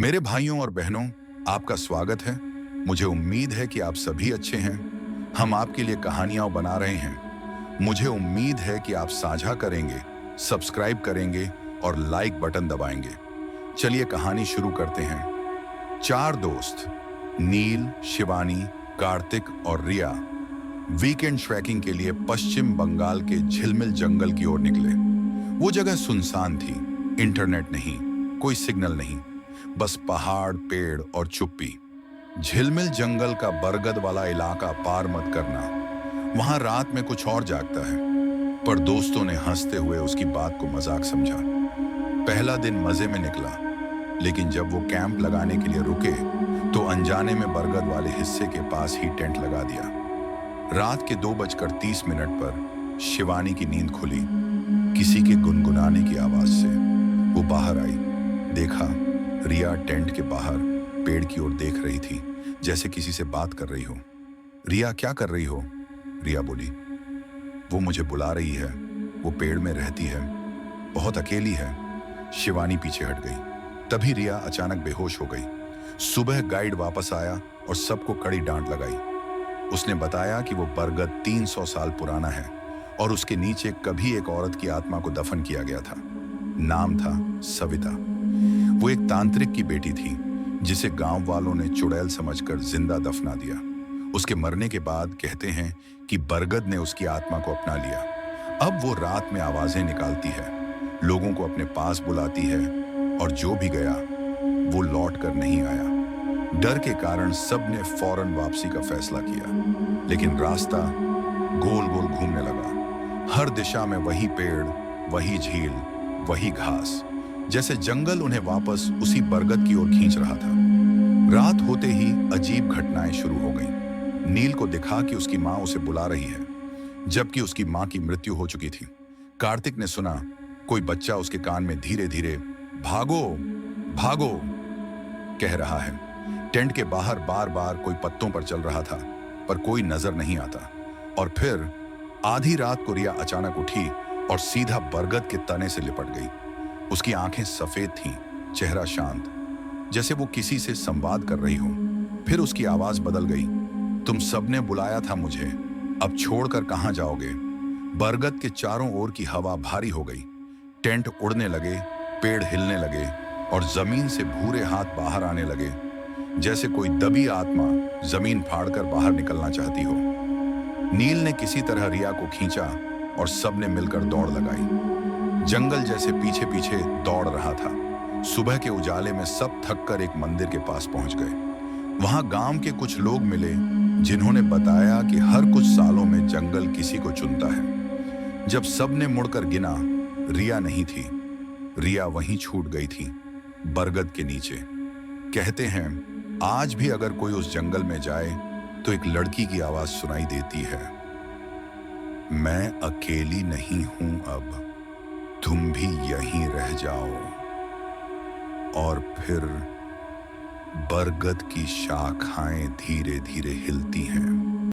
मेरे भाइयों और बहनों, आपका स्वागत है। मुझे उम्मीद है कि आप सभी अच्छे हैं। हम आपके लिए कहानियां बना रहे हैं। मुझे उम्मीद है कि आप साझा करेंगे, सब्सक्राइब करेंगे और लाइक बटन दबाएंगे। चलिए कहानी शुरू करते हैं। चार दोस्त, नील, शिवानी, कार्तिक और रिया, वीकेंड ट्रैकिंग के लिए पश्चिम बंगाल के झिलमिल जंगल की ओर निकले। वो जगह सुनसान थी, इंटरनेट नहीं, कोई सिग्नल नहीं, बस पहाड़, पेड़ और चुप्पी। झिलमिल जंगल का बरगद वाला इलाका पार मत करना, वहां रात में कुछ और जागता है। पर दोस्तों ने हंसते हुए उसकी बात को मजाक समझा। पहला दिन मजे में निकला, लेकिन जब वो कैंप लगाने के लिए रुके तो अनजाने में बरगद वाले हिस्से के पास ही टेंट लगा दिया। रात के 2:30 पर शिवानी की नींद खुली, किसी के गुनगुनाने की आवाज से। वो बाहर आई, देखा रिया टेंट के बाहर पेड़ की ओर देख रही थी, जैसे किसी से बात कर रही हो। रिया, क्या कर रही हो? रिया बोली। वो मुझे बुला रही है, वो पेड़ में रहती है, बहुत अकेली है। शिवानी पीछे हट गई। तभी रिया अचानक बेहोश हो गई। सुबह गाइड वापस आया और सबको कड़ी डांट लगाई। उसने बताया कि वो बरगद 300 साल पुराना है और उसके नीचे कभी एक औरत की आत्मा को दफन किया गया था। नाम था सविता। वो एक तांत्रिक की बेटी थी, जिसे गांव वालों ने चुड़ैल समझकर जिंदा दफना दिया। उसके मरने के बाद कहते हैं कि बरगद ने उसकी आत्मा को अपना लिया। अब वो रात में आवाजें निकालती है, लोगों को अपने पास बुलाती है, और जो भी गया वो लौट कर नहीं आया। डर के कारण सबने फौरन वापसी का फैसला किया, लेकिन रास्ता गोल गोल घूमने लगा। हर दिशा में वही पेड़, वही झील, वही घास, जैसे जंगल उन्हें वापस उसी बरगद की ओर खींच रहा था। रात होते ही अजीब घटनाएं शुरू हो गईं। नील को दिखा कि उसकी माँ उसे बुला रही है, जबकि उसकी माँ की मृत्यु हो चुकी थी। कार्तिक ने सुना कोई बच्चा उसके कान में धीरे धीरे भागो भागो कह रहा है। टेंट के बाहर बार बार कोई पत्तों पर चल रहा था, पर कोई नजर नहीं आता। और फिर आधी रात को रिया अचानक उठी और सीधा बरगद के तने से लिपट गई। उसकी आंखें सफेद थीं, चेहरा शांत, जैसे वो किसी से संवाद कर रही हो। फिर उसकी आवाज बदल गई। तुम सबने बुलाया था मुझे, अब छोड़कर कहां जाओगे? बरगद के चारों ओर की हवा भारी हो गई। टेंट उड़ने लगे, पेड़ हिलने लगे और जमीन से भूरे हाथ बाहर आने लगे, जैसे कोई दबी आत्मा जमीन फाड़कर बाहर निकलना चाहती हो। नील ने किसी तरह रिया को खींचा और सबने मिलकर दौड़ लगाई। जंगल जैसे पीछे पीछे दौड़ रहा था। सुबह के उजाले में सब थककर एक मंदिर के पास पहुंच गए। वहां गांव के कुछ लोग मिले, जिन्होंने बताया कि हर कुछ सालों में जंगल किसी को चुनता है। जब सबने मुड़कर गिना, रिया नहीं थी। रिया वहीं छूट गई थी, बरगद के नीचे। कहते हैं आज भी अगर कोई उस जंगल में जाए तो एक लड़की की आवाज सुनाई देती है, मैं अकेली नहीं हूं अब, तुम भी यहीं रह जाओ। और फिर बरगद की शाखाएं धीरे धीरे हिलती हैं।